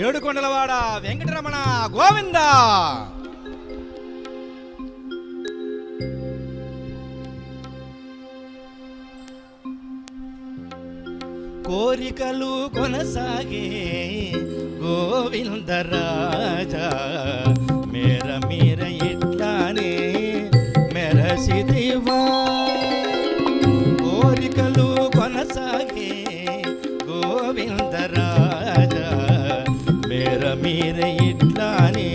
ఏడుకొండలవాడ వెంకటరమణ గోవింద. కోరికలు కొనసాగే గోవిందరాజా, మేర మీర ఇట్లానే మెరసిదివా. కోరికలు కొనసాగే గోవిందరాజా, మేర మీర ఇట్లానే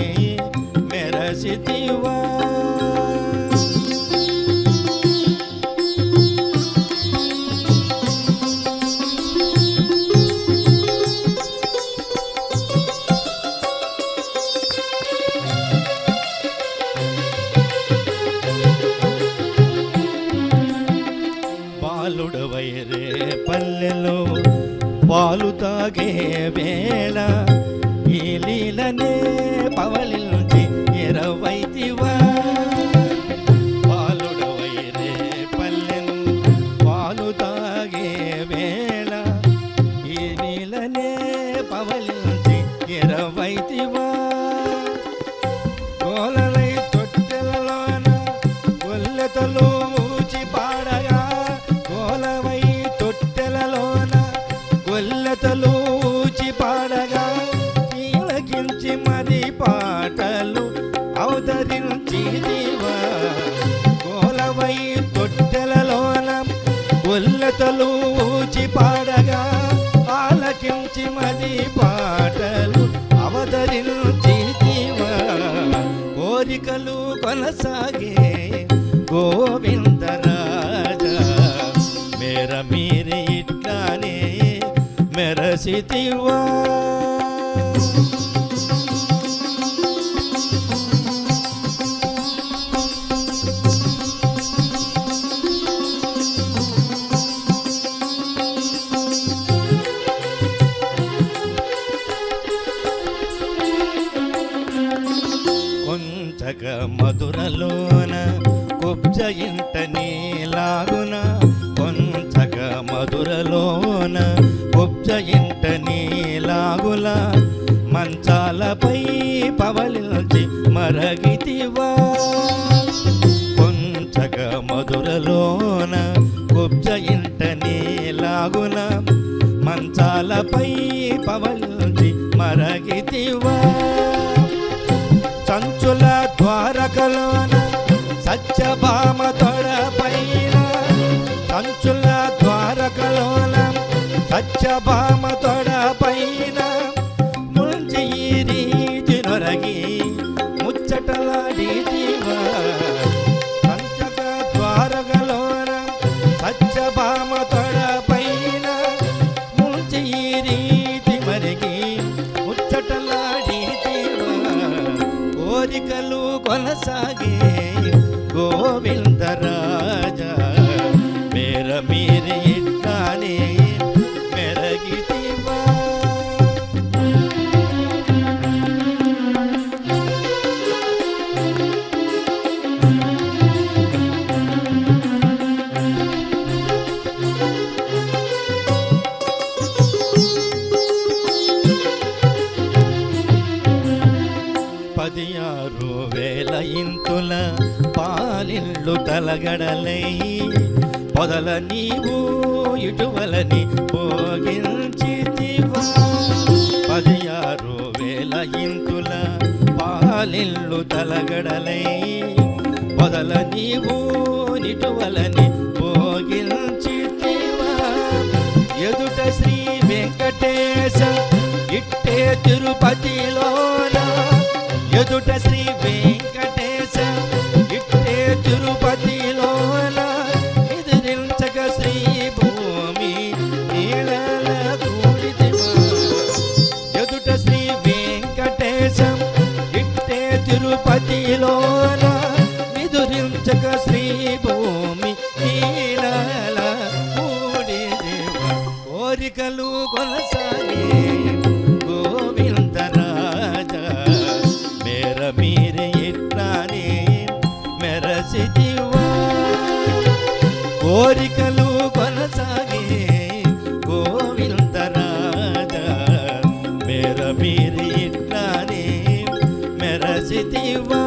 మెరసిదివా. బాలుడవైరే పల్లెలో పాలు తాగే వేళ, ఈ లీలనే పవలించి ఎరవైతివా. బాలుడవైరే పల్లెను పాలు తాగే వేళ, ఈ లీలనే పవలించి ఎరవైతివా. గోలలై తొట్టెలలోన గొల్లెతలు ఊచి పాడగా, గోలవై తొట్టెలలోన గొల్లెతలు ఊచి పాడగా, కీలకించి మది పాటలు అవతరించిదివా. గోలవై తొట్టెలలోన గొల్లెతలు ఊచి పాడగా, ఆలకించి మది పాటలు అవతరించిదివా. కోరికలు కొనసాగే గోవిందరాజా, మేర మీరి ఇట్లానే మెరసిదివా. కొంచక మధురలోన కుబ్జ ఇంట నీలాగున, కొంచక మధురలోన కుబ్జ ఇంట నీలాగుల, మంచాలపై పవలించి మరగితివా. కొంచక మధురలోన కుబ్జ ఇంట నీలాగున, మంచాలపై పవలించి మరగితివా. చంచుల ద్వారకలోన సత్యభామ తొడపైన, చంచుల ద్వారకలోన సత్యభామ తొడపైన, ముంచి ఈ రీతి నొరగి ముచ్చటలాడితివా. పంచక ద్వారకలోన సత్యభామ తొడపైన, ముంచి ఈ రీతి మరిగి ముచ్చటలాడితివా. కోరికలు కొనసాగే గోవిందరాజా, మేర మీరి ఇట్లానే మెరగితివా. పదియారు వేల ఇంతుల పాలిళ్ళు తలగడలై, పొదల నీవు ఇటువలని పోగించితివా. పదియారు వేల ఇంతుల పాలిళ్ళు తలగడలై, పొదల నీవు ఇటువలని పోగించితివా. ఎదుట శ్రీ వెంకటేశ ఇట్టే తిరుపతిలోన, ఎదుట శ్రీ వెంకటేశ ఇట్టే తిరుపతిలోన, ఎదిరించక శ్రీ భూమి నీళ్ళ కూడితివా. ఎదుట శ్రీ వెంకటేశ ఇట్టే తిరుపతిలోన, ఎదిరించక శ్రీ భూమి నీళ్ళ కూడితివా. కోరికలు కొనసాగే గోవిందరాజా, మేర మీరి ఇట్లానే మెరసిదివా. కోరికలు కొనసాగే గోవిందరాజా, మేర మీరి వెలసితివా